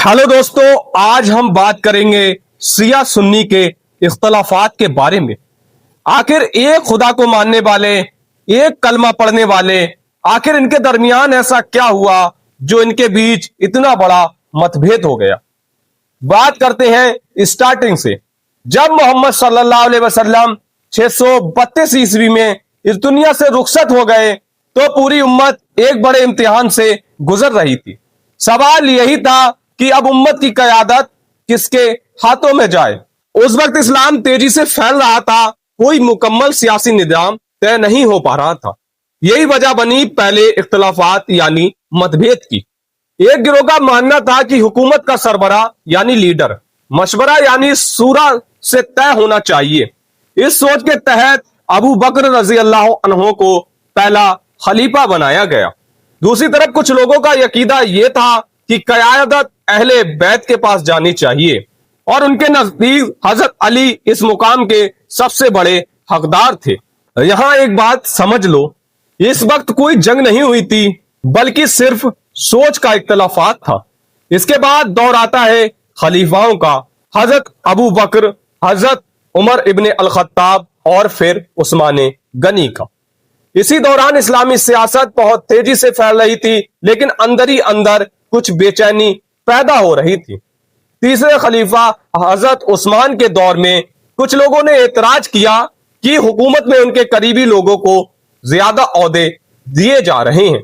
Hello दोस्तों, आज हम बात करेंगे शिया सुन्नी के इख्तलाफात के बारे में। आखिर एक खुदा को मानने वाले, एक कलमा पढ़ने वाले, आखिर इनके दरमियान ऐसा क्या हुआ जो इनके बीच इतना बड़ा मतभेद हो गया। बात करते हैं स्टार्टिंग से। जब मोहम्मद सल्लल्लाहु अलैहि वसल्लम 632 ईस्वी में इस दुनिया से रुखसत हो गए तो पूरी उम्मत एक बड़े इम्तिहान से गुजर रही थी। सवाल यही था कि अब उम्मत की क़यादत किसके हाथों में जाए। उस वक्त इस्लाम तेजी से फैल रहा था, कोई मुकम्मल सियासी निजाम तय नहीं हो पा रहा था। यही वजह बनी पहले इख्तलाफात यानी मतभेद की। एक गिरोह का मानना था कि हुकूमत का सरबराह यानी लीडर मशवरा यानी सूरा से तय होना चाहिए। इस सोच के तहत अबू बकर रजी अल्लाह अन्हो को पहला खलीफा बनाया गया। दूसरी तरफ कुछ लोगों का यकीदा यह था कि क़यादत अहले बैत के पास जानी चाहिए और उनके नजदीक हजरत अली इस मुकाम के सबसे बड़े हकदार थे। यहां एक बात समझ लो, इस वक्त कोई जंग नहीं हुई थी बल्कि सिर्फ सोच का इख्तलाफात था। इसके बाद दौर आता है खलीफाओं का, हजरत अबू बकर, हजरत उमर इब्ने अल खत्ताब और फिर उस्मान गनी का। इसी दौरान इस्लामी सियासत बहुत तेजी से फैल रही थी, लेकिन अंदर ही अंदर कुछ बेचैनी पैदा हो रही थी। तीसरे खलीफा हजरत उस्मान के दौर में कुछ लोगों ने एतराज किया कि हुकूमत में उनके करीबी लोगों को ज्यादा ओहदे दिए जा रहे हैं।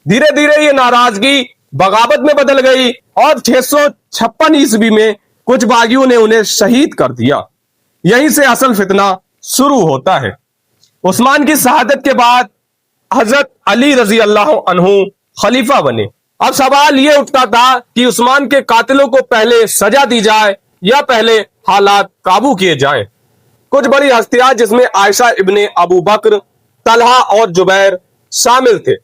धीरे धीरे ये नाराजगी बगावत में बदल गई और 656 ईस्वी में कुछ बागियों ने उन्हें शहीद कर दिया। यहीं से असल फितना शुरू होता है। उस्मान की शहादत के बाद हजरत अली रजी अल्लाह अन्हु खलीफा बने। अब सवाल यह उठता था कि उस्मान के कातिलों को पहले सजा दी जाए या पहले हालात काबू किए जाए। कुछ बड़ी हस्तियां जिसमें आयशा इब्ने अबू बकर, तलहा और जुबैर शामिल थे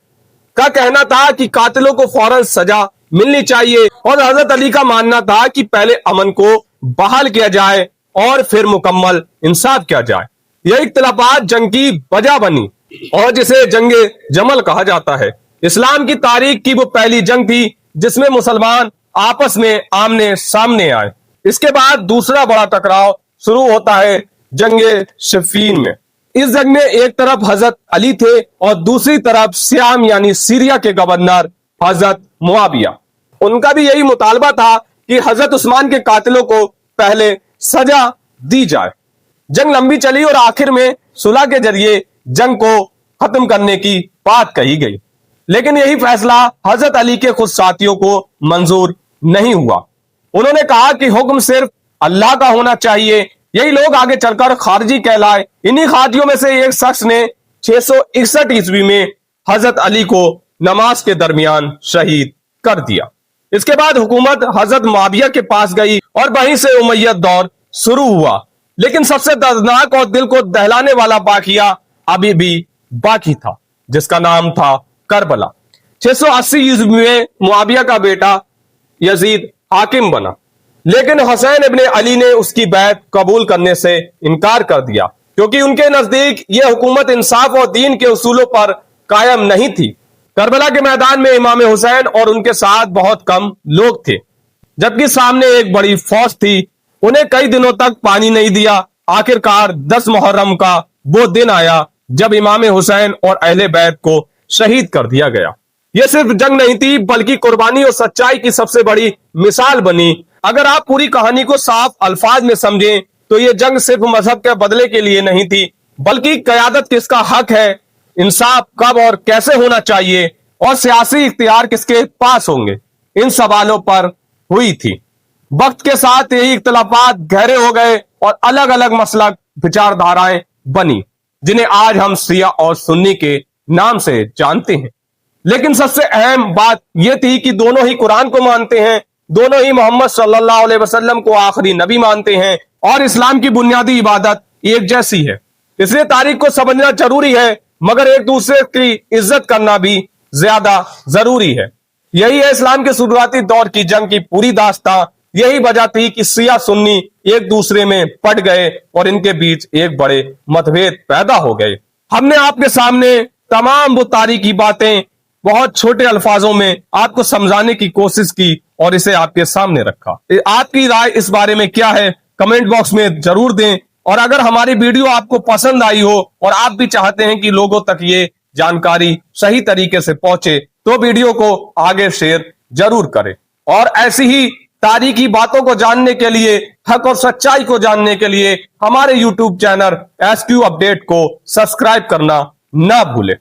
का कहना था कि कातिलों को फौरन सजा मिलनी चाहिए और हजरत अली का मानना था कि पहले अमन को बहाल किया जाए और फिर मुकम्मल इंसाफ किया जाए। यह इख्तिलाफात जंग की वजह बनी और जिसे जंगे जमल कहा जाता है। इस्लाम की तारीख की वो पहली जंग थी जिसमें मुसलमान आपस में आमने सामने आए। इसके बाद दूसरा बड़ा टकराव शुरू होता है जंगे सिफ़ीन में। इस जंग में एक तरफ हजरत अली थे और दूसरी तरफ सियाम यानी सीरिया के गवर्नर हजरत मुआविया। उनका भी यही मुतालबा था कि हजरत उस्मान के कातिलों को पहले सजा दी जाए। जंग लंबी चली और आखिर में सुलह के जरिए जंग को खत्म करने की बात कही गई, लेकिन यही फैसला हजरत अली के खुद साथियों को मंजूर नहीं हुआ। उन्होंने कहा कि हुक्म सिर्फ अल्लाह का होना चाहिए। यही लोग आगे चलकर खारजी कहलाए। इन्हीं खारजियों में से एक शख्स ने 661 ईस्वी में हजरत अली को नमाज के दरमियान शहीद कर दिया। इसके बाद हुकूमत हजरत मुआविया के पास गई और वहीं से उमैयद दौर शुरू हुआ। लेकिन सबसे दर्दनाक और दिल को दहलाने वाला वाकया अभी भी बाकी था, जिसका नाम था करबला। 680 ईस्वी में मुआविया का बेटा यजीद हाकिम बना, लेकिन हुसैन इब्ने अली ने उसकी बैत कबूल करने से इनकार कर दिया क्योंकि उनके नजदीक यह हुकूमत इंसाफ और दीन के उसूलों पर कायम नहीं थी। करबला के मैदान में इमाम हुसैन और उनके साथ बहुत कम लोग थे, जबकि सामने एक बड़ी फौज थी। उन्हें कई दिनों तक पानी नहीं दिया। आखिरकार 10 मुहर्रम का वो दिन आया जब इमाम हुसैन और अहले बैत को शहीद कर दिया गया। यह सिर्फ जंग नहीं थी बल्कि कुर्बानी और सच्चाई की सबसे बड़ी मिसाल बनी। अगर आप पूरी कहानी को साफ अल्फाज में समझें तो यह जंग सिर्फ मजहब के बदले के लिए नहीं थी, बल्कि क़यादत किसका हक है, इंसाफ कब और कैसे होना चाहिए और सियासी इख्तियार किसके पास होंगे, इन सवालों पर हुई थी। वक्त के साथ यही इख्तिलाफात गहरे हो गए और अलग अलग मसलक विचारधाराएं बनी, जिन्हें आज हम शिया और सुन्नी के नाम से जानते हैं। लेकिन सबसे अहम बात यह थी कि दोनों ही कुरान को मानते हैं, दोनों ही मोहम्मद सल्लल्लाहु अलैहि वसल्लम को आखिरी नबी मानते हैं और इस्लाम की बुनियादी इबादत एक जैसी है। इसलिए तारीख को समझना जरूरी है, मगर एक दूसरे की इज्जत करना भी ज्यादा जरूरी है। यही है इस्लाम के शुरुआती दौर की जंग की पूरी दास्तां। यही वजह थी कि शिया सुन्नी एक दूसरे में पट गए और इनके बीच एक बड़े मतभेद पैदा हो गए। हमने आपके सामने तमाम वो तारीखी बातें بہت چھوٹے الفاظوں میں آپ کو سمجھانے کی کوشش کی اور اسے آپ کے سامنے رکھا۔ آپ کی رائے اس بارے میں کیا ہے کمنٹ باکس میں ضرور دیں، اور اگر ہماری ویڈیو آپ کو پسند آئی ہو اور آپ بھی چاہتے ہیں کہ لوگوں تک یہ جانکاری صحیح طریقے سے پہنچے تو ویڈیو کو آگے شیئر ضرور کریں، اور ایسی ہی تاریخی باتوں کو جاننے کے لیے، حق اور سچائی کو جاننے کے لیے ہمارے یوٹیوب چینل SQ اپڈیٹ کو سبسکرائب کرنا نہ بھولیں۔